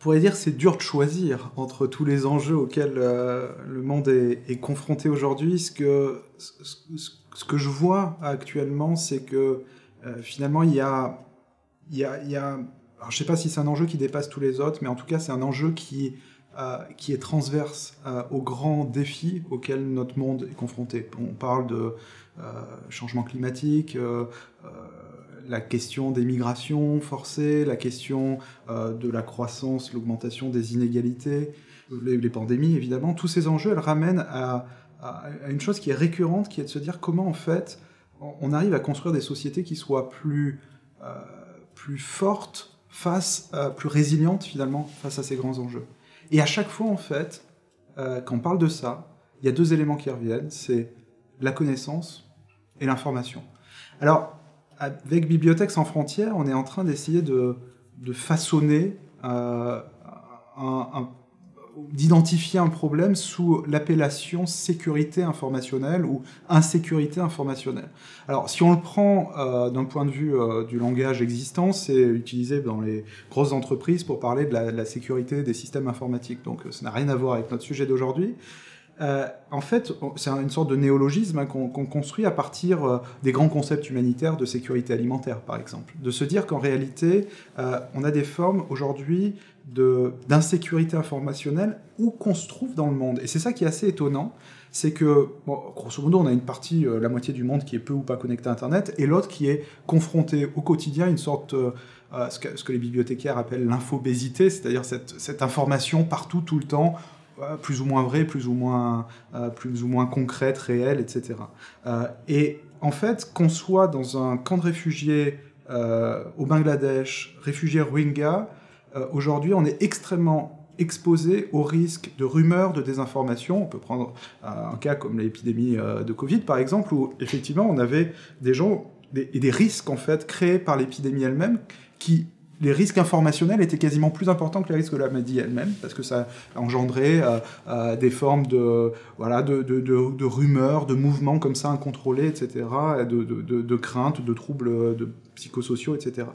pourrait dire que c'est dur de choisir entre tous les enjeux auxquels le monde est confronté aujourd'hui. Ce que je vois actuellement, c'est que finalement, il y a alors, je ne sais pas si c'est un enjeu qui dépasse tous les autres, mais en tout cas, c'est un enjeu qui est transverse aux grands défis auxquels notre monde est confronté. On parle de changement climatique, la question des migrations forcées, la question de la croissance, l'augmentation des inégalités, les pandémies, évidemment. Tous ces enjeux, elles ramènent à une chose qui est récurrente, qui est de se dire comment, en fait, on arrive à construire des sociétés qui soient plus fortes, plus résilientes, finalement, face à ces grands enjeux. Et à chaque fois, en fait, quand on parle de ça, il y a deux éléments qui reviennent, c'est la connaissance et l'information. Alors, avec Bibliothèques sans frontières, on est en train d'essayer de façonner, d'identifier un problème sous l'appellation sécurité informationnelle ou insécurité informationnelle. Alors, si on le prend d'un point de vue du langage existant, c'est utilisé dans les grosses entreprises pour parler de la sécurité des systèmes informatiques. Donc, ça n'a rien à voir avec notre sujet d'aujourd'hui. En fait, c'est une sorte de néologisme qu'on construit à partir des grands concepts humanitaires de sécurité alimentaire, par exemple. De se dire qu'en réalité, on a des formes aujourd'hui d'insécurité informationnelle où qu'on se trouve dans le monde. Et c'est ça qui est assez étonnant, c'est que, bon, grosso modo, on a une partie, la moitié du monde qui est peu ou pas connectée à Internet, et l'autre qui est confrontée au quotidien à une sorte... ce que les bibliothécaires appellent l'infobésité, c'est-à-dire cette information partout, tout le temps, plus ou moins vraie, plus ou moins concrète, réelle, etc. Et en fait, qu'on soit dans un camp de réfugiés au Bangladesh, réfugiés Rohingyas, aujourd'hui, on est extrêmement exposé au risque de rumeurs, de désinformation. On peut prendre un cas comme l'épidémie de Covid, par exemple, où effectivement, on avait des gens et des risques, en fait, créés par l'épidémie elle-même, les risques informationnels étaient quasiment plus importants que les risques de la maladie elle-même, parce que ça engendrait des formes de rumeurs, de mouvements comme ça incontrôlés, etc., de craintes, de troubles psychosociaux, etc.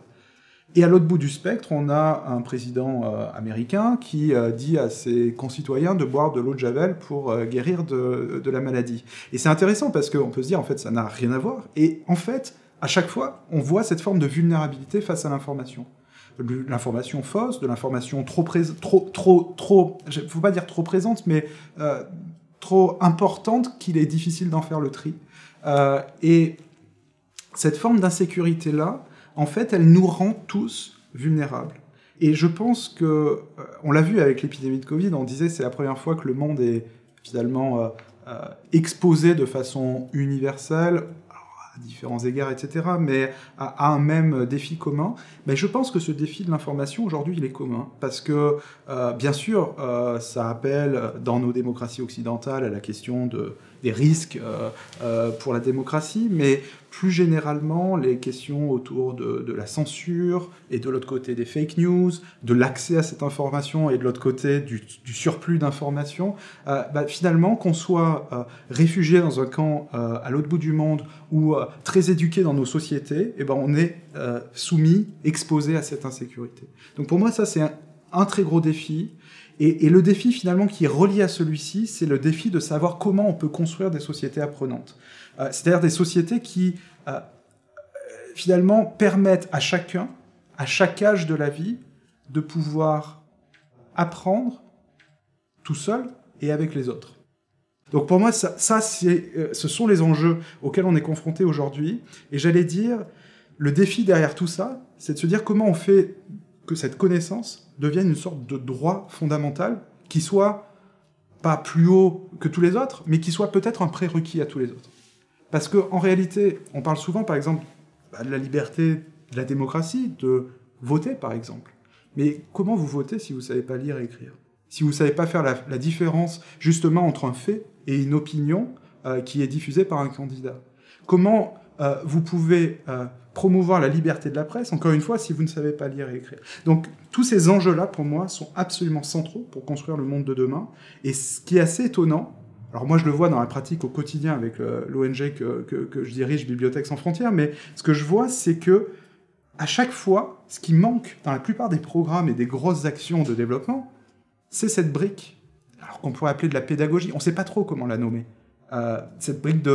Et à l'autre bout du spectre, on a un président américain qui dit à ses concitoyens de boire de l'eau de Javel pour guérir de la maladie. Et c'est intéressant parce qu'on peut se dire, en fait, ça n'a rien à voir. Et en fait, à chaque fois, on voit cette forme de vulnérabilité face à l'information. De l'information fausse, de l'information faut pas dire trop présente, mais trop importante qu'il est difficile d'en faire le tri. Et cette forme d'insécurité-là, en fait, elle nous rend tous vulnérables. Et je pense que, on l'a vu avec l'épidémie de Covid, on disait c'est la première fois que le monde est finalement exposé de façon universelle, à différents égards, etc., mais à un même défi commun. Mais je pense que ce défi de l'information, aujourd'hui, il est commun. Parce que, bien sûr, ça appelle, dans nos démocraties occidentales, à la question des risques pour la démocratie, mais plus généralement, les questions autour de la censure, et de l'autre côté des fake news, de l'accès à cette information, et de l'autre côté du surplus d'informations, finalement, qu'on soit réfugié dans un camp à l'autre bout du monde, ou très éduqué dans nos sociétés, on est soumis, exposé à cette insécurité. Donc pour moi, ça, c'est un très gros défi. Et le défi, finalement, qui est relié à celui-ci, c'est le défi de savoir comment on peut construire des sociétés apprenantes. C'est-à-dire des sociétés qui, finalement, permettent à chacun, à chaque âge de la vie, de pouvoir apprendre tout seul et avec les autres. Donc pour moi, ce sont les enjeux auxquels on est confronté aujourd'hui. Et j'allais dire, le défi derrière tout ça, c'est de se dire comment on fait que cette connaissance devienne une sorte de droit fondamental qui soit pas plus haut que tous les autres, mais qui soit peut-être un prérequis à tous les autres. Parce qu'en réalité, on parle souvent, par exemple, de la liberté, de la démocratie, de voter, par exemple. Mais comment vous votez si vous ne savez pas lire et écrire ? Si vous ne savez pas faire la différence, justement, entre un fait et une opinion qui est diffusée par un candidat ? Comment vous pouvez promouvoir la liberté de la presse, encore une fois, si vous ne savez pas lire et écrire. Donc, tous ces enjeux-là, pour moi, sont absolument centraux pour construire le monde de demain. Et ce qui est assez étonnant, alors moi, je le vois dans la pratique au quotidien avec l'ONG que je dirige, Bibliothèques sans frontières, mais ce que je vois, c'est que à chaque fois, ce qui manque dans la plupart des programmes et des grosses actions de développement, c'est cette brique, alors qu'on pourrait appeler de la pédagogie. On ne sait pas trop comment la nommer. Cette brique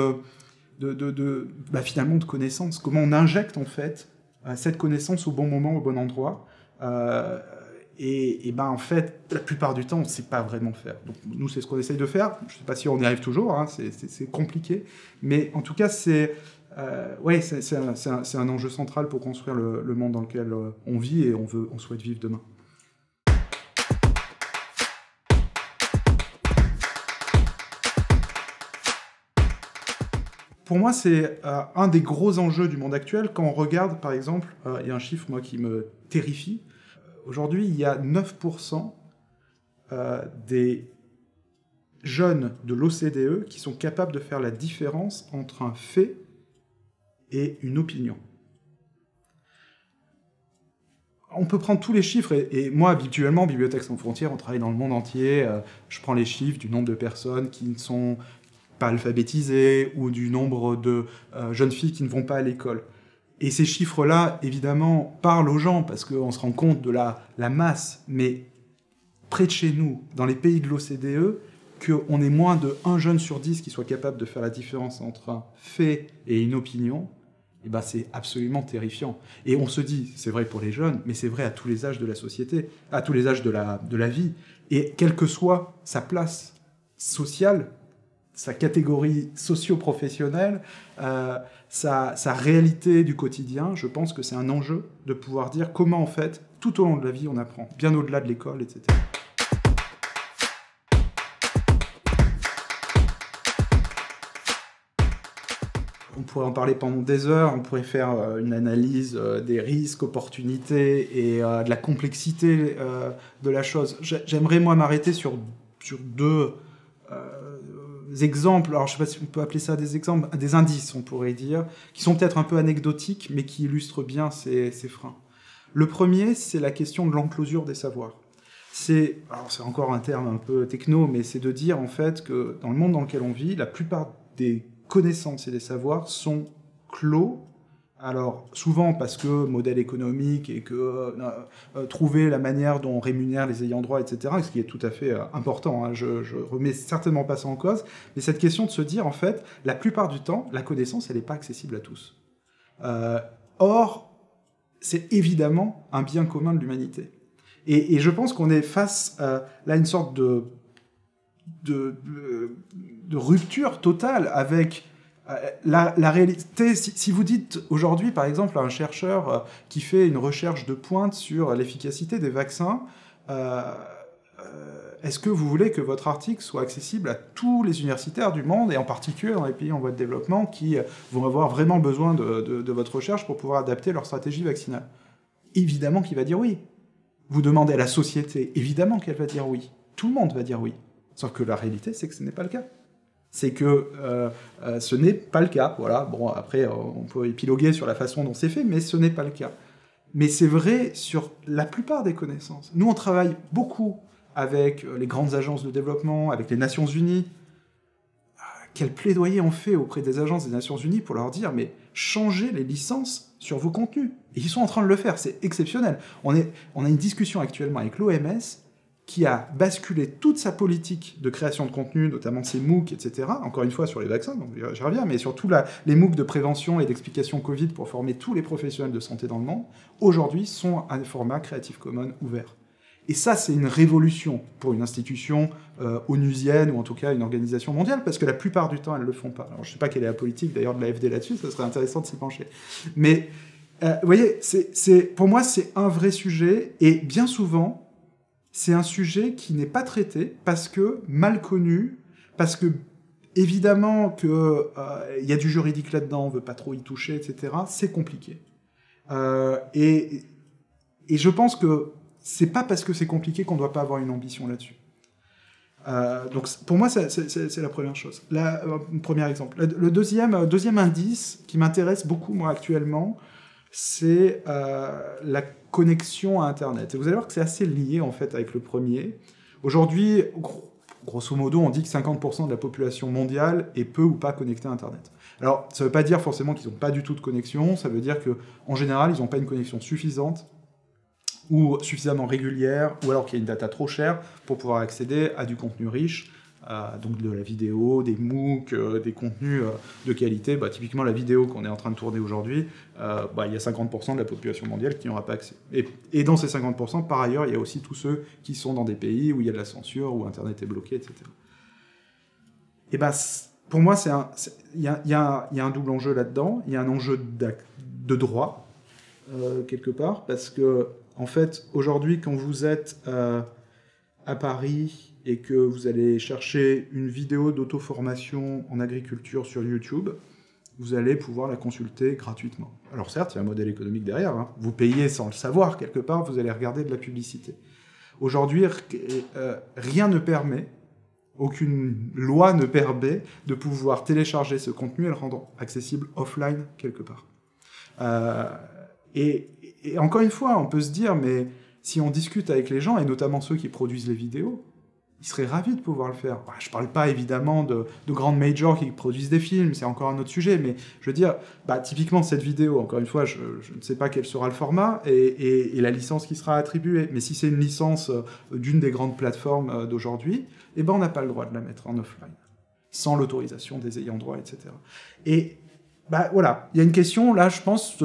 finalement de connaissances. Comment on injecte, en fait, cette connaissance au bon moment, au bon endroit. En fait, la plupart du temps, on ne sait pas vraiment faire. Donc, nous, c'est ce qu'on essaye de faire. Je ne sais pas si on y arrive toujours, hein, c'est compliqué. Mais en tout cas, c'est un enjeu central pour construire le monde dans lequel on vit et on souhaite vivre demain. Pour moi, c'est un des gros enjeux du monde actuel. Quand on regarde, par exemple, il y a un chiffre, moi, qui me terrifie. Aujourd'hui, il y a 9% des jeunes de l'OCDE qui sont capables de faire la différence entre un fait et une opinion. On peut prendre tous les chiffres, et moi, habituellement, Bibliothèques sans frontières, on travaille dans le monde entier. Je prends les chiffres du nombre de personnes qui ne sont pas alphabétisées ou du nombre de jeunes filles qui ne vont pas à l'école. Et ces chiffres-là, évidemment, parlent aux gens parce qu'on se rend compte de la masse, mais près de chez nous, dans les pays de l'OCDE, qu'on ait moins de 1 jeune sur 10 qui soit capable de faire la différence entre un fait et une opinion, c'est absolument terrifiant. Et on se dit, c'est vrai pour les jeunes, mais c'est vrai à tous les âges de la société, à tous les âges de la vie. Et quelle que soit sa place sociale, sa catégorie socio-professionnelle, sa réalité du quotidien, je pense que c'est un enjeu de pouvoir dire comment, en fait, tout au long de la vie, on apprend, bien au-delà de l'école, etc. On pourrait en parler pendant des heures, on pourrait faire une analyse des risques, opportunités et de la complexité de la chose. J'aimerais, moi, m'arrêter sur deux exemples, alors je ne sais pas si on peut appeler ça des exemples, des indices, on pourrait dire, qui sont peut-être un peu anecdotiques, mais qui illustrent bien ces freins. Le premier, c'est la question de l'enclosure des savoirs. C'est encore un terme un peu techno, mais c'est de dire en fait que dans le monde dans lequel on vit, la plupart des connaissances et des savoirs sont clos. Alors, souvent parce que modèle économique et que trouver la manière dont on rémunère les ayants droit, etc., ce qui est tout à fait important, hein, je remets certainement pas ça en cause, mais cette question de se dire, en fait, la plupart du temps, la connaissance, elle n'est pas accessible à tous. Or, c'est évidemment un bien commun de l'humanité. Et je pense qu'on est face là à une sorte de rupture totale avec la réalité. Si vous dites aujourd'hui, par exemple, à un chercheur qui fait une recherche de pointe sur l'efficacité des vaccins, est-ce que vous voulez que votre article soit accessible à tous les universitaires du monde, et en particulier dans les pays en voie de développement qui vont avoir vraiment besoin de votre recherche pour pouvoir adapter leur stratégie vaccinale? Évidemment qu'il va dire oui. Vous demandez à la société, évidemment qu'elle va dire oui. Tout le monde va dire oui. Sauf que la réalité, c'est que ce n'est pas le cas. C'est que ce n'est pas le cas. Voilà. Bon, après, on peut épiloguer sur la façon dont c'est fait, mais ce n'est pas le cas. Mais c'est vrai sur la plupart des connaissances. Nous, on travaille beaucoup avec les grandes agences de développement, avec les Nations Unies. Quel plaidoyer on fait auprès des agences des Nations Unies pour leur dire, mais changez les licences sur vos contenus. Et ils sont en train de le faire, c'est exceptionnel. On a une discussion actuellement avec l'OMS qui a basculé toute sa politique de création de contenu, notamment ses MOOC, etc., encore une fois sur les vaccins, donc j'y reviens, mais surtout les MOOC de prévention et d'explication Covid pour former tous les professionnels de santé dans le monde, aujourd'hui sont un format Creative Commons ouvert. Et ça, c'est une révolution pour une institution onusienne, ou en tout cas une organisation mondiale, parce que la plupart du temps, elles ne le font pas. Alors, je ne sais pas quelle est la politique, d'ailleurs, de l'AFD là-dessus, ça serait intéressant de s'y pencher. Mais, vous voyez, pour moi, c'est un vrai sujet, et bien souvent, c'est un sujet qui n'est pas traité, parce que mal connu, parce que, évidemment, qu'il y a du juridique là-dedans, on ne veut pas trop y toucher, etc., c'est compliqué. Et je pense que c'est pas parce que c'est compliqué qu'on ne doit pas avoir une ambition là-dessus. Donc pour moi, c'est la première chose. Le premier exemple. Le deuxième indice qui m'intéresse beaucoup, moi, actuellement, c'est la connexion à Internet. Et vous allez voir que c'est assez lié, en fait, avec le premier. Aujourd'hui, grosso modo, on dit que 50% de la population mondiale est peu ou pas connectée à Internet. Alors, ça ne veut pas dire forcément qu'ils n'ont pas du tout de connexion, ça veut dire qu'en général, ils n'ont pas une connexion suffisante ou suffisamment régulière, ou alors qu'il y a une data trop chère pour pouvoir accéder à du contenu riche, donc de la vidéo, des MOOC, des contenus de qualité. Typiquement, la vidéo qu'on est en train de tourner aujourd'hui, il y a 50% de la population mondiale qui n'y aura pas accès. Et dans ces 50%, par ailleurs, il y a aussi tous ceux qui sont dans des pays où il y a de la censure, où Internet est bloqué, etc. Et pour moi, il y a un double enjeu là-dedans. Il y a un enjeu de droit, quelque part, parce que, en fait, aujourd'hui, quand vous êtes à Paris et que vous allez chercher une vidéo d'auto-formation en agriculture sur YouTube, vous allez pouvoir la consulter gratuitement. Alors certes, il y a un modèle économique derrière, hein. Vous payez sans le savoir, quelque part, vous allez regarder de la publicité. Aujourd'hui, rien ne permet, aucune loi ne permet de pouvoir télécharger ce contenu et le rendre accessible offline, quelque part. Et encore une fois, on peut se dire, mais si on discute avec les gens, et notamment ceux qui produisent les vidéos, ils seraient ravis de pouvoir le faire. Je ne parle pas évidemment de grandes majors qui produisent des films, c'est encore un autre sujet, mais je veux dire, typiquement cette vidéo, encore une fois, je ne sais pas quel sera le format et la licence qui sera attribuée, mais si c'est une licence d'une des grandes plateformes d'aujourd'hui, on n'a pas le droit de la mettre en offline, sans l'autorisation des ayants droit, etc. Et voilà, il y a une question, là, je pense,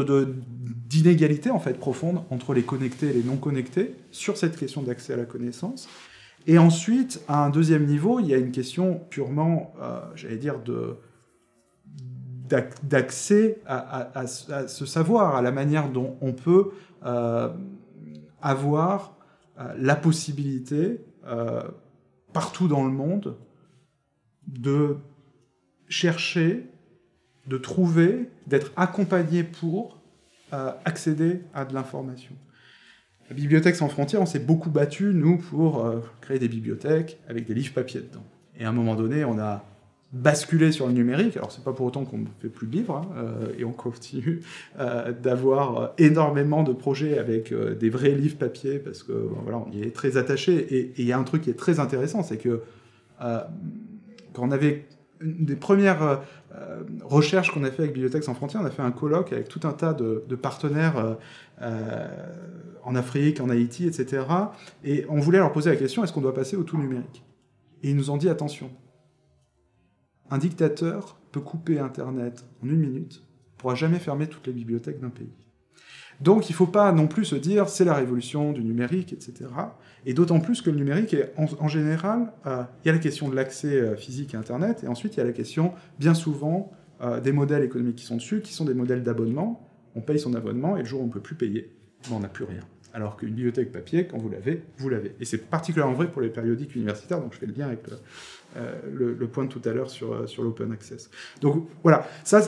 d'inégalité, en fait, profonde entre les connectés et les non connectés sur cette question d'accès à la connaissance. Et ensuite, à un deuxième niveau, il y a une question purement, j'allais dire, d'accès à ce savoir, à la manière dont on peut avoir la possibilité, partout dans le monde, de chercher, de trouver, d'être accompagné pour accéder à de l'information. La Bibliothèque sans frontières, on s'est beaucoup battu, nous, pour créer des bibliothèques avec des livres papier dedans. Et à un moment donné, on a basculé sur le numérique. Alors, c'est pas pour autant qu'on ne fait plus de livres, hein, et on continue d'avoir énormément de projets avec des vrais livres papier, parce que voilà, on y est très attaché. Et il y a un truc qui est très intéressant, c'est que quand on avait une des premières recherches qu'on a fait avec Bibliothèque sans frontières, on a fait un colloque avec tout un tas de partenaires en Afrique, en Haïti, etc. Et on voulait leur poser la question, est-ce qu'on doit passer au tout numérique ? Et ils nous ont dit, attention, un dictateur peut couper Internet en 1 minute, ne pourra jamais fermer toutes les bibliothèques d'un pays. Donc il ne faut pas non plus se dire, c'est la révolution du numérique, etc. Et d'autant plus que le numérique, est, en général, il y a la question de l'accès physique à Internet, et ensuite il y a la question, bien souvent, des modèles économiques qui sont dessus, qui sont des modèles d'abonnement. On paye son abonnement, et le jour où on ne peut plus payer, on n'a plus rien. Alors qu'une bibliothèque papier, quand vous l'avez, vous l'avez. Et c'est particulièrement vrai pour les périodiques universitaires, donc je fais le lien avec le point de tout à l'heure sur l'open access. Donc voilà, ça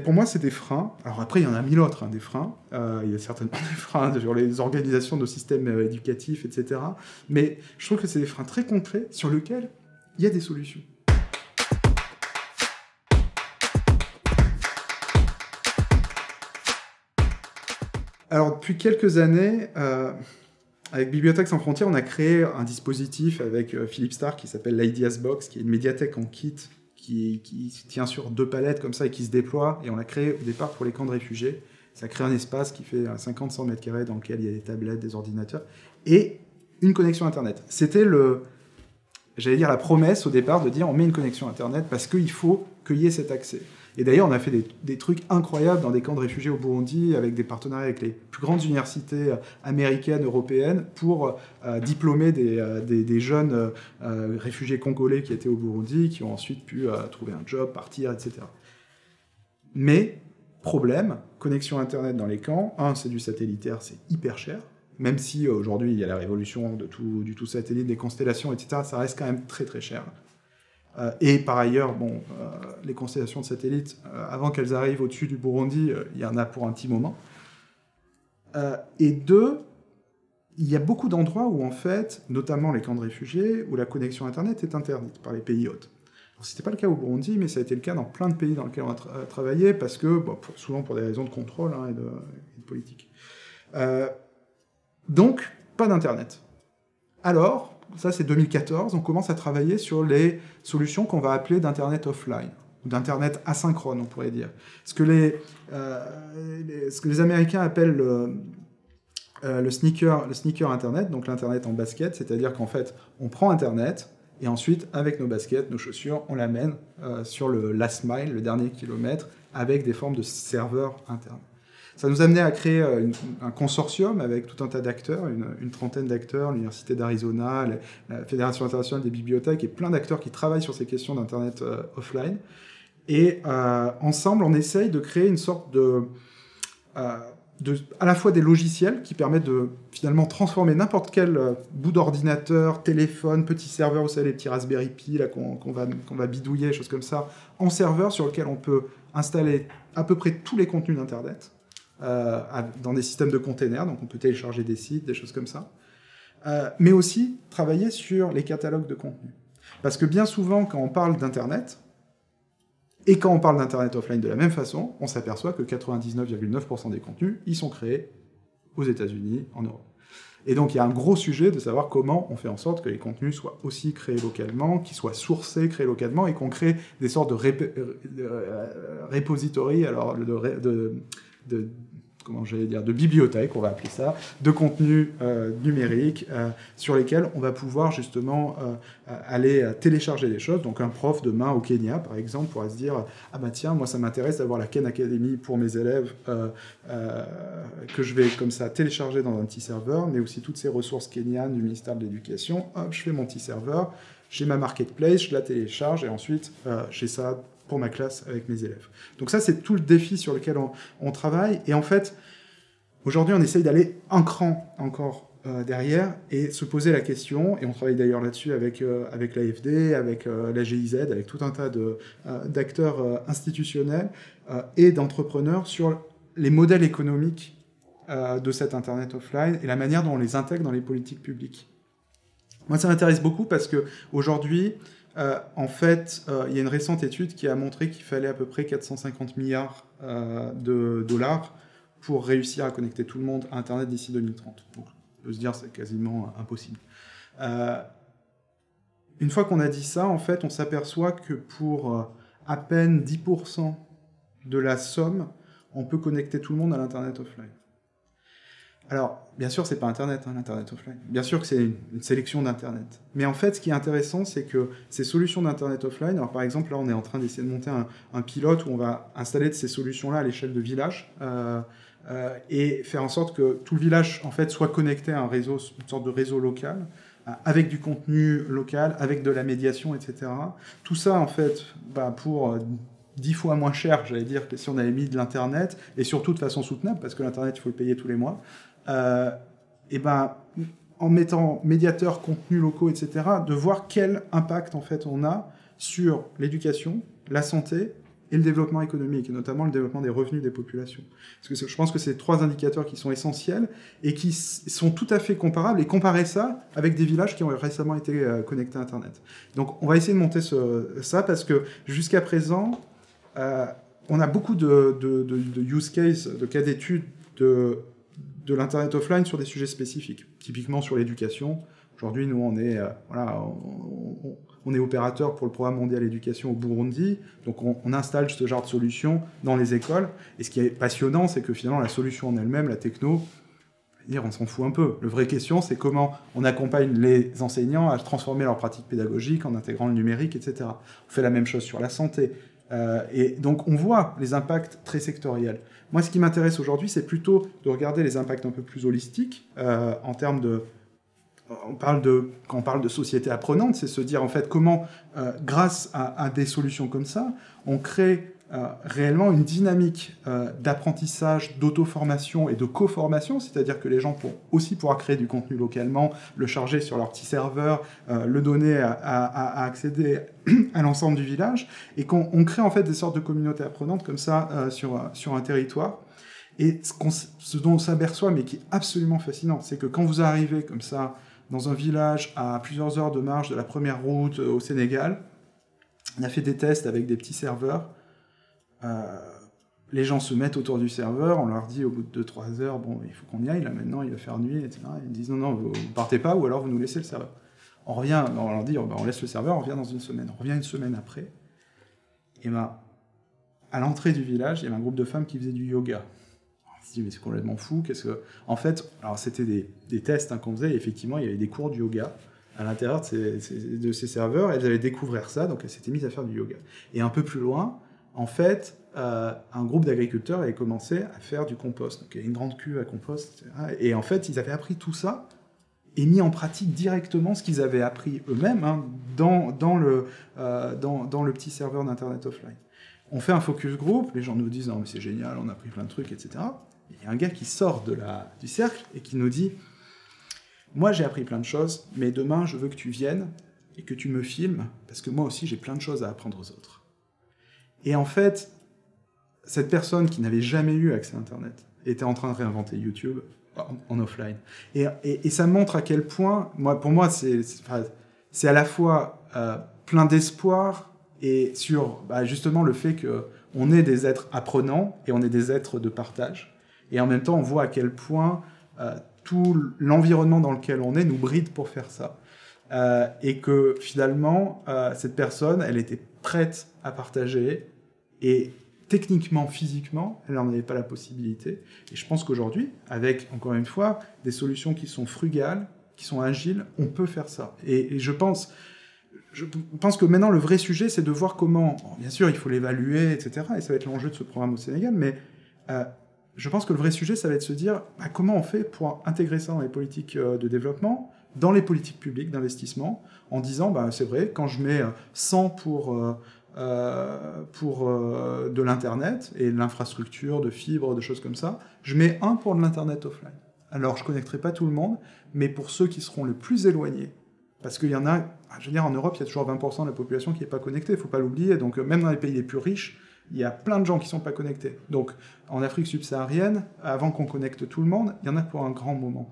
pour moi, c'est des freins. Alors après, il y en a 1000 autres, hein, des freins. Il y a certainement des freins sur les organisations de nos systèmes éducatifs, etc. Mais je trouve que c'est des freins très concrets sur lesquels il y a des solutions. Alors, depuis quelques années, avec Bibliothèques sans frontières, on a créé un dispositif avec Philippe Stark qui s'appelle l'Ideas Box, qui est une médiathèque en kit qui tient sur 2 palettes comme ça et qui se déploie. Et on l'a créé au départ pour les camps de réfugiés. Ça crée un espace qui fait 50-100 mètres carrés dans lequel il y a des tablettes, des ordinateurs et une connexion Internet. C'était la promesse au départ de dire on met une connexion Internet parce qu'il faut qu'il y ait cet accès. Et d'ailleurs, on a fait des trucs incroyables dans des camps de réfugiés au Burundi, avec des partenariats avec les plus grandes universités américaines, européennes, pour diplômer des jeunes réfugiés congolais qui étaient au Burundi, qui ont ensuite pu trouver un job, partir, etc. Mais, problème, connexion Internet dans les camps, c'est du satellitaire, c'est hyper cher, même si aujourd'hui, il y a la révolution du tout satellite, des constellations, etc., ça reste quand même très très cher. Et par ailleurs, les constellations de satellites, avant qu'elles arrivent au-dessus du Burundi, il y en a pour un petit moment. Et 2, il y a beaucoup d'endroits où, en fait, notamment les camps de réfugiés, où la connexion Internet est interdite par les pays hôtes. Ce n'était pas le cas au Burundi, mais ça a été le cas dans plein de pays dans lesquels on a travaillé, parce que, souvent pour des raisons de contrôle et de politique. Donc, pas d'Internet. Alors, ça c'est 2014, on commence à travailler sur les solutions qu'on va appeler d'Internet offline, ou d'Internet asynchrone, on pourrait dire. Ce que les Américains appellent le sneaker Internet, donc l'Internet en basket, c'est-à-dire qu'en fait, on prend Internet, et ensuite, avec nos baskets, nos chaussures, on l'amène sur le last mile, le dernier kilomètre, avec des formes de serveurs internes. Ça nous a amené à créer un consortium avec tout un tas d'acteurs, une trentaine d'acteurs, l'Université d'Arizona, la Fédération internationale des bibliothèques, et plein d'acteurs qui travaillent sur ces questions d'Internet offline. Et ensemble, on essaye de créer une sorte à la fois des logiciels qui permettent de finalement transformer n'importe quel bout d'ordinateur, téléphone, petit serveur, vous savez, les petits Raspberry Pi qu'on va bidouiller, choses comme ça, en serveur sur lequel on peut installer à peu près tous les contenus d'Internet dans des systèmes de containers, donc on peut télécharger des sites, des choses comme ça, mais aussi travailler sur les catalogues de contenus. Parce que bien souvent, quand on parle d'Internet, et quand on parle d'Internet offline de la même façon, on s'aperçoit que 99,9% des contenus, ils sont créés aux États-Unis, en Europe. Et donc, il y a un gros sujet de savoir comment on fait en sorte que les contenus soient aussi créés localement, qu'ils soient sourcés, créés localement, et qu'on crée des sortes de repositories, alors de bibliothèques, on va appeler ça, de contenus numériques sur lesquels on va pouvoir justement aller télécharger des choses. Donc un prof demain au Kenya, par exemple, pourra se dire « Ah bah tiens, moi ça m'intéresse d'avoir la Khan Academy pour mes élèves que je vais comme ça télécharger dans un petit serveur, mais aussi toutes ces ressources kenyanes du ministère de l'Éducation. Hop, je fais mon petit serveur, j'ai ma marketplace, je la télécharge et ensuite j'ai ça pour ma classe avec mes élèves. » Donc ça, c'est tout le défi sur lequel on travaille. Et en fait, aujourd'hui, on essaye d'aller un cran encore derrière et se poser la question, et on travaille d'ailleurs là-dessus avec l'AFD, avec la GIZ, avec tout un tas d'acteurs institutionnels et d'entrepreneurs sur les modèles économiques de cet Internet offline et la manière dont on les intègre dans les politiques publiques. Moi, ça m'intéresse beaucoup parce qu'aujourd'hui, en fait, il y a une récente étude qui a montré qu'il fallait à peu près 450 milliards de dollars pour réussir à connecter tout le monde à Internet d'ici 2030. Donc, on peut se dire que c'est quasiment impossible. Une fois qu'on a dit ça, en fait, on s'aperçoit que pour à peine 10% de la somme, on peut connecter tout le monde à l'Internet offline. Alors, bien sûr, c'est pas Internet, l'Internet offline. Bien sûr que c'est une sélection d'Internet. Mais en fait, ce qui est intéressant, c'est que ces solutions d'Internet offline, alors par exemple, là, on est en train d'essayer de monter un pilote où on va installer de ces solutions-là à l'échelle de village et faire en sorte que tout le village, en fait, soit connecté à un réseau, une sorte de réseau local, avec du contenu local, avec de la médiation, etc. Tout ça, en fait, pour 10 fois moins cher, j'allais dire, que si on avait mis de l'Internet, et surtout de façon soutenable, parce que l'Internet, il faut le payer tous les mois, et en mettant médiateurs, contenus locaux, etc., de voir quel impact en fait on a sur l'éducation, la santé et le développement économique, et notamment le développement des revenus des populations. Parce que je pense que c'est 3 indicateurs qui sont essentiels et qui sont tout à fait comparables, et comparer ça avec des villages qui ont récemment été connectés à Internet. Donc on va essayer de monter ça, parce que jusqu'à présent, on a beaucoup de use cases, de cas d'études de l'Internet offline sur des sujets spécifiques, typiquement sur l'éducation. Aujourd'hui, nous, on est opérateur pour le programme mondial éducation au Burundi, donc on installe ce genre de solution dans les écoles, et ce qui est passionnant, c'est que finalement, la solution en elle-même, la techno, on s'en fout un peu. La vraie question, c'est comment on accompagne les enseignants à transformer leurs pratiques pédagogiques en intégrant le numérique, etc. On fait la même chose sur la santé. Et donc, on voit les impacts très sectoriels. Moi, ce qui m'intéresse aujourd'hui, c'est plutôt de regarder les impacts un peu plus holistiques en termes de... Quand on parle de société apprenante, c'est se dire en fait comment, grâce à des solutions comme ça, on crée réellement une dynamique d'apprentissage, d'auto-formation et de co-formation, c'est-à-dire que les gens vont aussi pouvoir créer du contenu localement, le charger sur leur petit serveur, le donner à accéder à l'ensemble du village, et qu'on crée en fait des sortes de communautés apprenantes comme ça sur un territoire. Et ce dont on s'aperçoit, mais qui est absolument fascinant, c'est que quand vous arrivez comme ça dans un village à plusieurs heures de marche de la première route au Sénégal, on a fait des tests avec des petits serveurs. Les gens se mettent autour du serveur, on leur dit au bout de 2-3 heures, bon, il faut qu'on y aille, là maintenant il va faire nuit, etc. Ils disent non, vous partez pas, ou alors vous nous laissez le serveur. On revient, on leur dit, on laisse le serveur, on revient dans une semaine. On revient une semaine après, et à l'entrée du village, il y avait un groupe de femmes qui faisaient du yoga. On se dit, mais c'est complètement fou, En fait, alors c'était des tests qu'on faisait, et effectivement, il y avait des cours de yoga à l'intérieur de ces serveurs, et elles allaient découvrir ça, donc elles s'étaient mises à faire du yoga. Et un peu plus loin, en fait, un groupe d'agriculteurs avait commencé à faire du compost. Donc il y a une grande cuve à compost, etc. Et en fait, ils avaient appris tout ça, et mis en pratique directement ce qu'ils avaient appris eux-mêmes dans le petit serveur d'Internet offline. On fait un focus group, les gens nous disent « Non, mais c'est génial, on a appris plein de trucs, etc. » Il y a un gars qui sort du cercle et qui nous dit « Moi, j'ai appris plein de choses, mais demain, je veux que tu viennes et que tu me filmes, parce que moi aussi, j'ai plein de choses à apprendre aux autres. » Et en fait, cette personne qui n'avait jamais eu accès à Internet était en train de réinventer YouTube en offline. Et ça montre à quel point, pour moi, c'est à la fois plein d'espoir et sur justement le fait qu'on est des êtres apprenants et on est des êtres de partage. Et en même temps, on voit à quel point tout l'environnement dans lequel on est nous bride pour faire ça. Et que finalement, cette personne, elle était prête à partager et techniquement, physiquement, elle n'en avait pas la possibilité. Et je pense qu'aujourd'hui, avec, encore une fois, des solutions qui sont frugales, qui sont agiles, on peut faire ça. Et je pense que maintenant, le vrai sujet, c'est de voir comment... Bien sûr, il faut l'évaluer, etc. Et ça va être l'enjeu de ce programme au Sénégal, mais je pense que le vrai sujet, ça va être de se dire comment on fait pour intégrer ça dans les politiques de développement, dans les politiques publiques d'investissement, en disant, c'est vrai, quand je mets 100 pour de l'Internet et de l'infrastructure, de fibres, de choses comme ça, je mets 1 pour de l'Internet offline. Alors, je ne connecterai pas tout le monde, mais pour ceux qui seront les plus éloignés, parce qu'il y en a, je veux dire, en Europe, il y a toujours 20% de la population qui n'est pas connectée, il ne faut pas l'oublier, donc même dans les pays les plus riches, il y a plein de gens qui ne sont pas connectés. Donc, en Afrique subsaharienne, avant qu'on connecte tout le monde, il y en a pour un grand moment.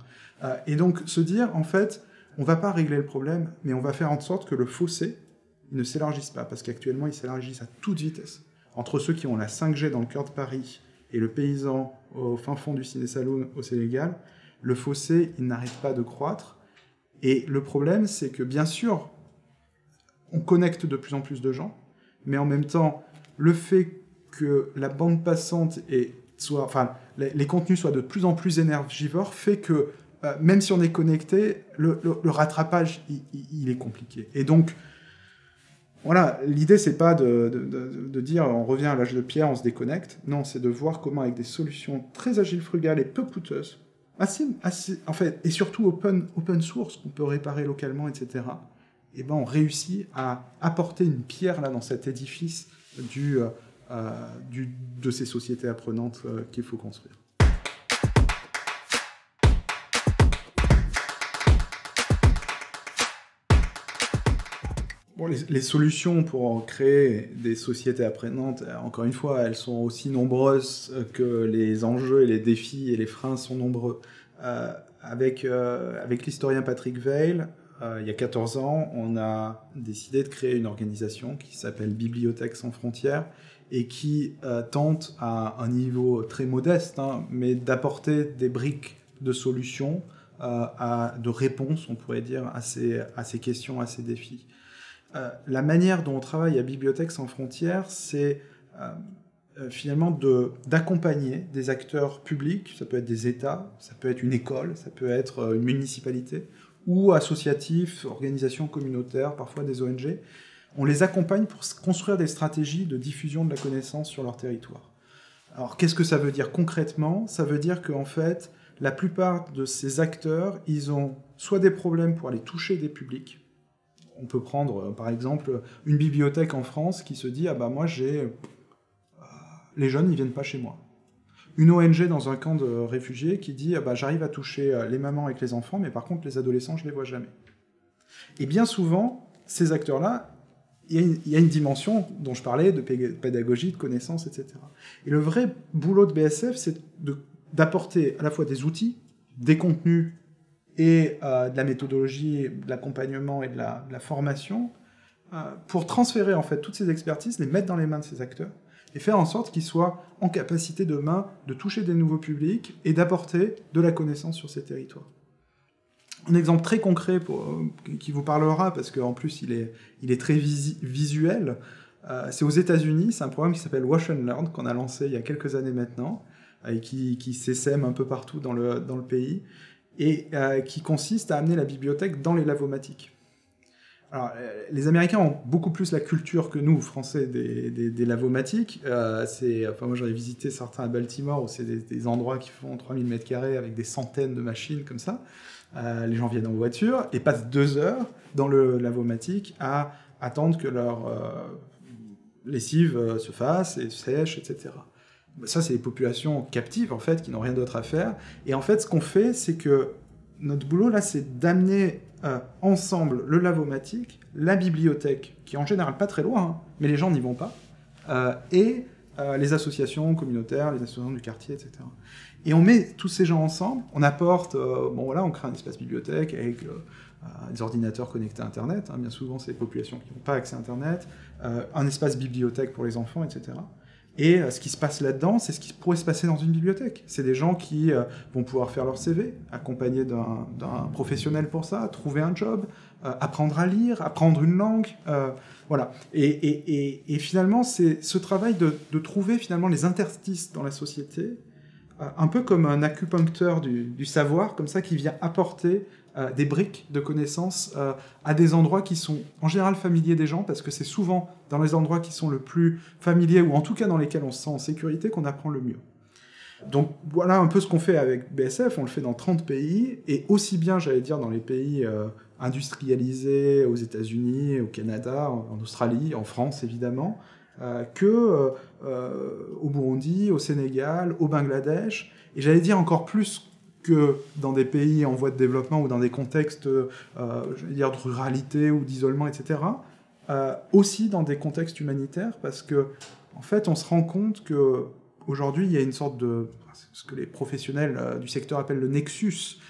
Et donc, se dire, en fait, on ne va pas régler le problème, mais on va faire en sorte que le fossé ne s'élargisse pas, parce qu'actuellement, ils s'élargissent à toute vitesse. Entre ceux qui ont la 5G dans le cœur de Paris et le paysan au fin fond du Ciné Saloon au Sénégal, le fossé, il n'arrête pas de croître. Et le problème, c'est que, bien sûr, on connecte de plus en plus de gens, mais en même temps, le fait que la bande passante les contenus soient de plus en plus énergivores fait que, même si on est connecté, le rattrapage, il est compliqué. Et donc, voilà, l'idée, c'est pas de dire on revient à l'âge de pierre, on se déconnecte. Non, c'est de voir comment, avec des solutions très agiles, frugales et peu coûteuses, en fait, et surtout open source, qu'on peut réparer localement, etc., on réussit à apporter une pierre là, dans cet édifice de ces sociétés apprenantes qu'il faut construire. Bon, les solutions pour créer des sociétés apprenantes, encore une fois, elles sont aussi nombreuses que les enjeux et les défis et les freins sont nombreux. Avec l'historien Patrick Weil, il y a 14 ans, on a décidé de créer une organisation qui s'appelle Bibliothèques sans frontières et qui tente à un niveau très modeste, mais d'apporter des briques de solutions, de réponses, on pourrait dire, à ces questions, à ces défis. La manière dont on travaille à Bibliothèques sans frontières, c'est finalement d'accompagner des acteurs publics, ça peut être des États, ça peut être une école, ça peut être une municipalité, ou associatifs, organisations communautaires, parfois des ONG. On les accompagne pour construire des stratégies de diffusion de la connaissance sur leur territoire. Alors, qu'est-ce que ça veut dire concrètement ? Ça veut dire qu'en fait, la plupart de ces acteurs, ils ont soit des problèmes pour aller toucher des publics. On peut prendre, par exemple, une bibliothèque en France qui se dit « Ah bah moi, les jeunes, ils viennent pas chez moi ». Une ONG dans un camp de réfugiés qui dit « Ah bah j'arrive à toucher les mamans avec les enfants, mais par contre, les adolescents, je les vois jamais ». Et bien souvent, ces acteurs-là, il y a une dimension dont je parlais, de pédagogie, de connaissance, etc. Et le vrai boulot de BSF, c'est d'apporter à la fois des outils, des contenus et de la méthodologie, de l'accompagnement et de la formation, pour transférer en fait toutes ces expertises, les mettre dans les mains de ces acteurs, et faire en sorte qu'ils soient en capacité demain de toucher des nouveaux publics et d'apporter de la connaissance sur ces territoires. Un exemple très concret qui vous parlera, parce qu'en plus il est très visuel, c'est aux États-Unis, c'est un programme qui s'appelle Wash and Learn, qu'on a lancé il y a quelques années maintenant, et qui s'essaime un peu partout dans le pays, et qui consiste à amener la bibliothèque dans les lavomatiques. Alors, les Américains ont beaucoup plus la culture que nous, Français, des lavomatiques. Moi, j'en ai visité certains à Baltimore, où c'est des endroits qui font 3000 m² avec des centaines de machines comme ça. Les gens viennent en voiture et passent 2 heures dans le lavomatique à attendre que leur lessive se fasse et sèche, etc. Ça, c'est des populations captives, en fait, qui n'ont rien d'autre à faire. Et en fait, ce qu'on fait, c'est que notre boulot, là, c'est d'amener ensemble le lavomatique, la bibliothèque, qui est en général pas très loin, hein, mais les gens n'y vont pas, et les associations communautaires, les associations du quartier, etc. Et on met tous ces gens ensemble, on apporte, on crée un espace bibliothèque avec des ordinateurs connectés à Internet, hein, bien souvent c'est les populations qui n'ont pas accès à Internet, un espace bibliothèque pour les enfants, etc. Et ce qui se passe là-dedans, c'est ce qui pourrait se passer dans une bibliothèque. C'est des gens qui vont pouvoir faire leur CV, accompagnés d'un professionnel pour ça, trouver un job, apprendre à lire, apprendre une langue, voilà. Et finalement, c'est ce travail de trouver finalement les interstices dans la société, un peu comme un acupuncteur du savoir, comme ça, qui vient apporter des briques de connaissances à des endroits qui sont en général familiers des gens, parce que c'est souvent dans les endroits qui sont le plus familiers, ou en tout cas dans lesquels on se sent en sécurité, qu'on apprend le mieux. Donc voilà un peu ce qu'on fait avec BSF, on le fait dans 30 pays, et aussi bien, j'allais dire, dans les pays industrialisés, aux États-Unis, au Canada, en Australie, en France évidemment, que au Burundi, au Sénégal, au Bangladesh, et j'allais dire encore plus que dans des pays en voie de développement ou dans des contextes je vais dire de ruralité ou d'isolement, etc. Aussi dans des contextes humanitaires, parce que en fait, on se rend compte que aujourd'hui, il y a une sorte de ce que les professionnels du secteur appellent le nexus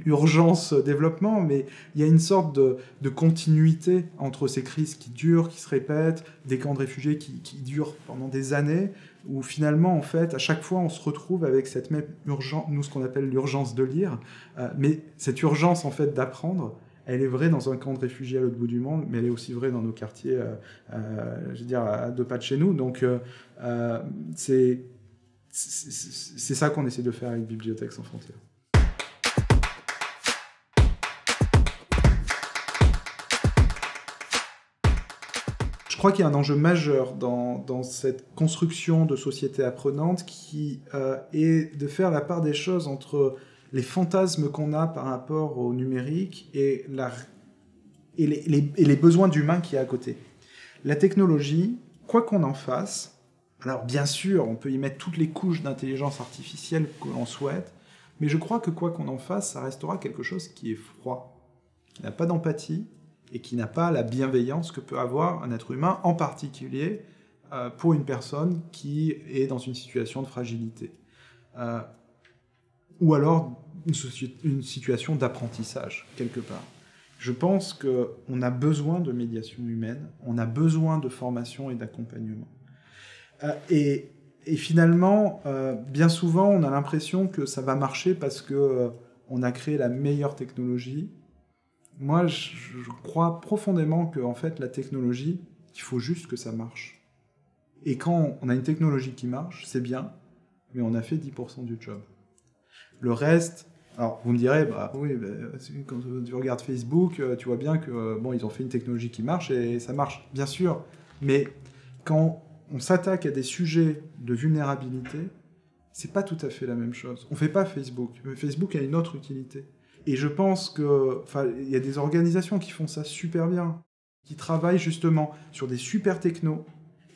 urgence-développement, mais il y a une sorte de continuité entre ces crises qui durent, qui se répètent, des camps de réfugiés qui durent pendant des années, où finalement, en fait, à chaque fois, on se retrouve avec cette même urgence, nous, ce qu'on appelle l'urgence de lire, mais cette urgence, en fait, d'apprendre, elle est vraie dans un camp de réfugiés à l'autre bout du monde, mais elle est aussi vraie dans nos quartiers, je veux dire, à 2 pas de chez nous. Donc, c'est ça qu'on essaie de faire avec Bibliothèques sans frontières. Je crois qu'il y a un enjeu majeur dans cette construction de société apprenante qui est de faire la part des choses entre les fantasmes qu'on a par rapport au numérique et les besoins d'humains qu'il y a à côté. La technologie, quoi qu'on en fasse, alors bien sûr, on peut y mettre toutes les couches d'intelligence artificielle que l'on souhaite, mais je crois que quoi qu'on en fasse, ça restera quelque chose qui est froid, qui n'a pas d'empathie, et qui n'a pas la bienveillance que peut avoir un être humain, en particulier pour une personne qui est dans une situation de fragilité. Ou alors une situation d'apprentissage, quelque part. Je pense qu'on a besoin de médiation humaine, on a besoin de formation et d'accompagnement. Et finalement, bien souvent, on a l'impression que ça va marcher parce qu'on a créé la meilleure technologie. Moi, je crois profondément que en fait, la technologie, il faut juste que ça marche. Et quand on a une technologie qui marche, c'est bien, mais on a fait 10% du job. Le reste, alors vous me direz, quand tu regardes Facebook, tu vois bien que ils ont fait une technologie qui marche et ça marche, bien sûr. Mais quand on s'attaque à des sujets de vulnérabilité, c'est pas tout à fait la même chose. On fait pas Facebook. Facebook a une autre utilité. Et je pense il y a des organisations qui font ça super bien, qui travaillent justement sur des super technos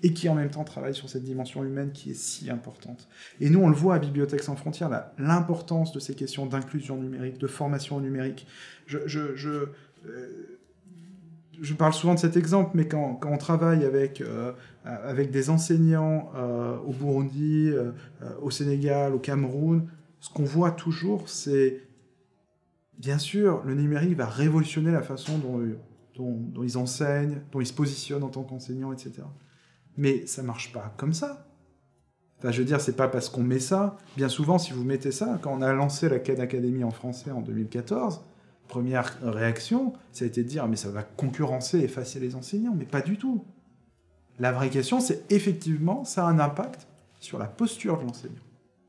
et qui en même temps travaillent sur cette dimension humaine qui est si importante. Et nous, on le voit à Bibliothèques sans frontières, l'importance de ces questions d'inclusion numérique, de formation numérique. Je parle souvent de cet exemple, mais quand on travaille avec des enseignants au Burundi, au Sénégal, au Cameroun, ce qu'on voit toujours, c'est bien sûr, le numérique va révolutionner la façon dont ils enseignent, dont ils se positionnent en tant qu'enseignants, etc. Mais ça marche pas comme ça. Enfin, je veux dire, c'est pas parce qu'on met ça. Bien souvent, si vous mettez ça, quand on a lancé la Khan Academy en français en 2014, première réaction, ça a été de dire « mais ça va concurrencer, effacer les enseignants ». Mais pas du tout. La vraie question, c'est effectivement, ça a un impact sur la posture de l'enseignant,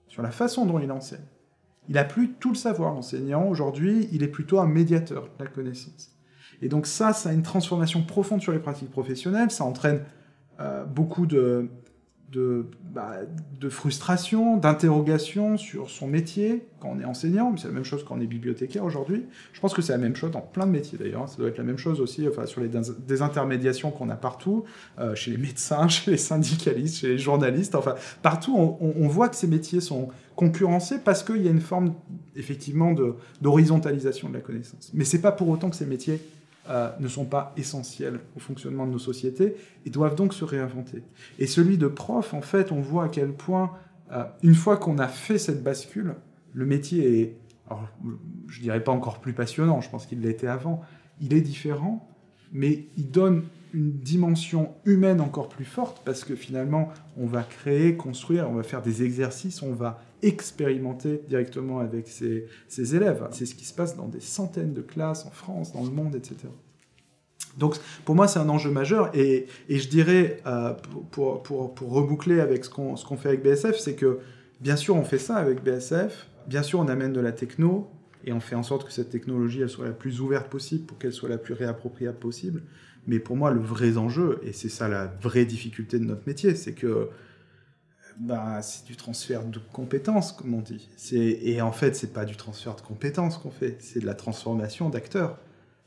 sur la façon dont il enseigne. Il n'a plus tout le savoir, l'enseignant. Aujourd'hui, il est plutôt un médiateur de la connaissance. Et donc ça a une transformation profonde sur les pratiques professionnelles. Ça entraîne beaucoup de frustration, d'interrogation sur son métier quand on est enseignant. Mais c'est la même chose quand on est bibliothécaire aujourd'hui. Je pense que c'est la même chose dans plein de métiers d'ailleurs. Ça doit être la même chose aussi sur les désintermédiations qu'on a partout, chez les médecins, chez les syndicalistes, chez les journalistes. Enfin, partout, on voit que ces métiers sont concurrencés parce qu'il y a une forme, effectivement, d'horizontalisation de la connaissance. Mais c'est pas pour autant que ces métiers ne sont pas essentiels au fonctionnement de nos sociétés et doivent donc se réinventer. Et celui de prof, en fait, on voit à quel point, une fois qu'on a fait cette bascule, le métier est, alors, je dirais pas encore plus passionnant, je pense qu'il l'était avant, il est différent, mais il donne une dimension humaine encore plus forte parce que finalement, on va créer, construire, on va faire des exercices, on va expérimenter directement avec ses élèves. C'est ce qui se passe dans des centaines de classes en France, dans le monde, etc. Donc, pour moi, c'est un enjeu majeur. Et je dirais, pour reboucler avec ce qu'on fait avec BSF, c'est que, bien sûr, on fait ça avec BSF. Bien sûr, on amène de la techno et on fait en sorte que cette technologie elle soit la plus ouverte possible pour qu'elle soit la plus réappropriable possible. Mais pour moi, le vrai enjeu, et c'est ça la vraie difficulté de notre métier, c'est que c'est du transfert de compétences, comme on dit. Et en fait, c'est pas du transfert de compétences qu'on fait, c'est de la transformation d'acteurs.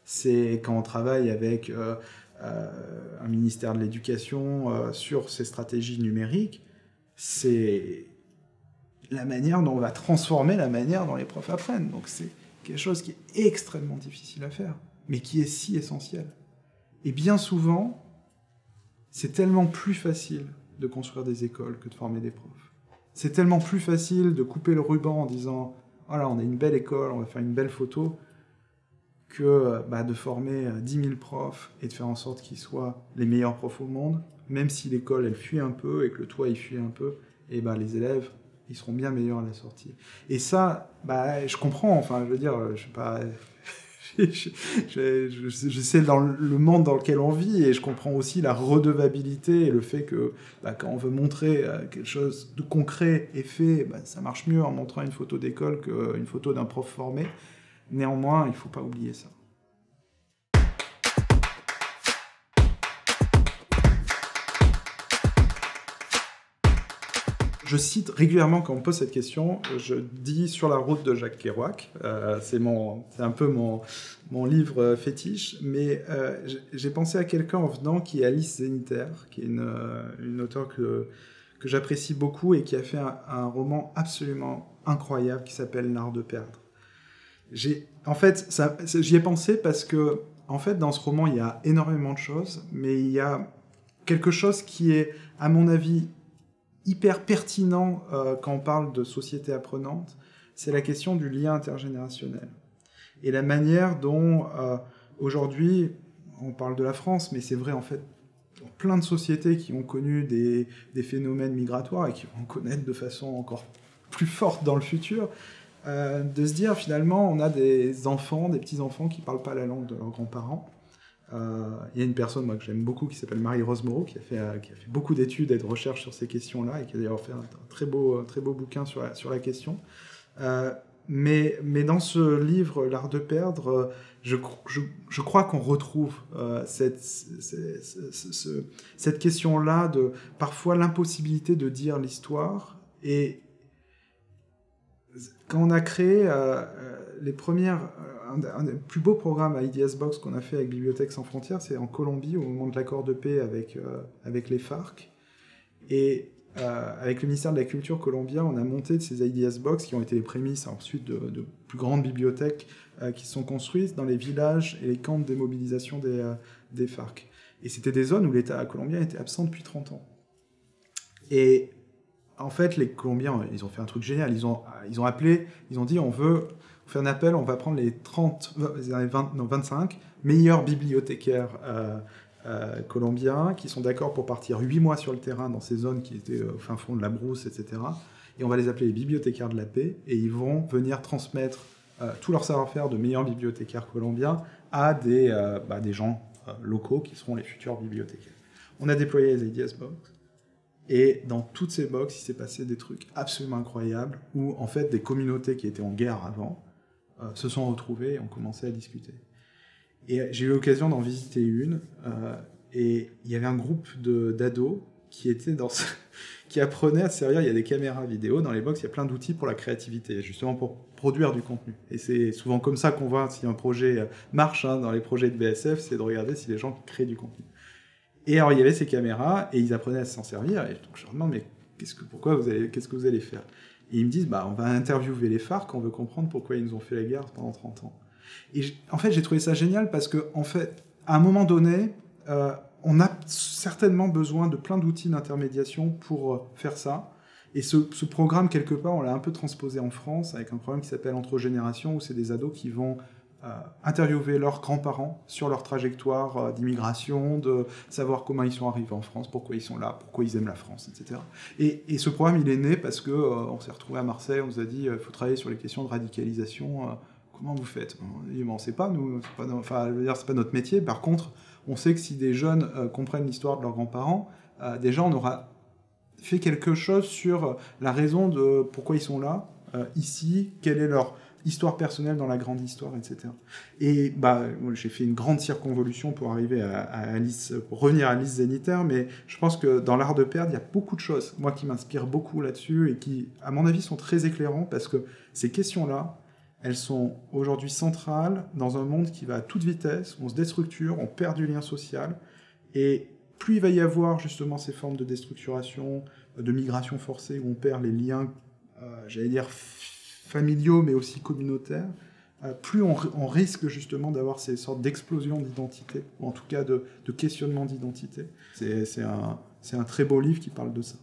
C'est quand on travaille avec un ministère de l'Éducation sur ses stratégies numériques, c'est la manière dont on va transformer la manière dont les profs apprennent. Donc c'est quelque chose qui est extrêmement difficile à faire, mais qui est si essentiel. Et bien souvent, c'est tellement plus facile de construire des écoles que de former des profs. C'est tellement plus facile de couper le ruban en disant « voilà, on a une belle école, on va faire une belle photo », que de former 10 000 profs et de faire en sorte qu'ils soient les meilleurs profs au monde, même si l'école, elle fuit un peu et que le toit, il fuit un peu, et les élèves, ils seront bien meilleurs à la sortie. Et ça, je comprends, enfin, je veux dire, je sais pas... je sais dans le monde dans lequel on vit et je comprends aussi la redevabilité et le fait que quand on veut montrer quelque chose de concret et fait, ça marche mieux en montrant une photo d'école qu'une photo d'un prof formé. Néanmoins, il ne faut pas oublier ça. Je cite régulièrement, quand on me pose cette question, je dis « Sur la route de Jacques Kerouac ». C'est un peu mon livre fétiche, mais j'ai pensé à quelqu'un en venant qui est Alice Zeniter, qui est une auteure que j'apprécie beaucoup et qui a fait un roman absolument incroyable qui s'appelle « L'art de perdre ». En fait, j'y ai pensé parce que, en fait, dans ce roman, il y a énormément de choses, mais il y a quelque chose qui est, à mon avis, hyper pertinent quand on parle de société apprenante, c'est la question du lien intergénérationnel. Et la manière dont, aujourd'hui, on parle de la France, mais c'est vrai, en fait, dans plein de sociétés qui ont connu des phénomènes migratoires et qui vont connaître de façon encore plus forte dans le futur, de se dire finalement on a des enfants, des petits-enfants qui ne parlent pas la langue de leurs grands-parents. Il y a une personne que j'aime beaucoup qui s'appelle Marie-Rose Moreau qui a fait beaucoup d'études et de recherches sur ces questions-là et qui a d'ailleurs fait un très beau bouquin sur la question. Mais dans ce livre, L'art de perdre, je crois qu'on retrouve cette question-là de parfois l'impossibilité de dire l'histoire. Et quand on a créé les premières... un des plus beaux programmes à Ideas Box qu'on a fait avec Bibliothèques sans frontières, c'est en Colombie, au moment de l'accord de paix avec les FARC. Et avec le ministère de la Culture colombien, on a monté de ces Ideas Box qui ont été les prémices ensuite de plus grandes bibliothèques qui sont construites dans les villages et les camps de démobilisation des FARC. Et c'était des zones où l'État colombien était absent depuis 30 ans. Et en fait, les Colombiens, ils ont fait un truc génial. Ils ont appelé, ils ont dit, on fait un appel, on va prendre les 25 meilleurs bibliothécaires colombiens qui sont d'accord pour partir 8 mois sur le terrain dans ces zones qui étaient au fin fond de la brousse, etc. Et on va les appeler les bibliothécaires de la paix et ils vont venir transmettre tout leur savoir-faire de meilleurs bibliothécaires colombiens à des gens locaux qui seront les futurs bibliothécaires. On a déployé les Ideas Box, et dans toutes ces box, il s'est passé des trucs absolument incroyables, où en fait des communautés qui étaient en guerre avant se sont retrouvées et ont commencé à discuter. Et j'ai eu l'occasion d'en visiter une, et il y avait un groupe d'ados qui étaient qui apprenaient à se servir. Il y a des caméras vidéo dans les box, il y a plein d'outils pour la créativité, justement pour produire du contenu. Et c'est souvent comme ça qu'on voit si un projet marche, hein, dans les projets de BSF, c'est de regarder si les gens créent du contenu. Et alors il y avait ces caméras, et ils apprenaient à s'en servir, et donc je leur demande, mais qu'est-ce que vous allez faire? Et ils me disent, on va interviewer les FARC, on veut comprendre pourquoi ils nous ont fait la guerre pendant 30 ans. Et en fait, j'ai trouvé ça génial parce que, en fait, à un moment donné, on a certainement besoin de plein d'outils d'intermédiation pour faire ça. Et ce programme, quelque part, on l'a un peu transposé en France avec un programme qui s'appelle Entre Générations, où c'est des ados qui vont interviewer leurs grands-parents sur leur trajectoire d'immigration, de savoir comment ils sont arrivés en France, pourquoi ils sont là, pourquoi ils aiment la France, etc. Et ce programme, il est né parce que on s'est retrouvé à Marseille, on nous a dit il faut travailler sur les questions de radicalisation. Comment vous faites? On dit, on ne sait pas, nous, c'est pas notre métier. Par contre, on sait que si des jeunes comprennent l'histoire de leurs grands-parents, déjà on aura fait quelque chose sur la raison de pourquoi ils sont là, ici, quelle est leur histoire personnelle dans la grande histoire, etc. Et j'ai fait une grande circonvolution pour arriver à Alice, pour revenir à Alice Zeniter, mais je pense que dans l'art de perdre, il y a beaucoup de choses, moi, qui m'inspirent beaucoup là-dessus et qui, à mon avis, sont très éclairants parce que ces questions-là, elles sont aujourd'hui centrales dans un monde qui va à toute vitesse, on se déstructure, on perd du lien social, et plus il va y avoir justement ces formes de déstructuration, de migration forcée, où on perd les liens, j'allais dire, familiaux, mais aussi communautaires, plus on risque justement d'avoir ces sortes d'explosions d'identité, ou en tout cas de questionnement d'identité. C'est un très beau livre qui parle de ça.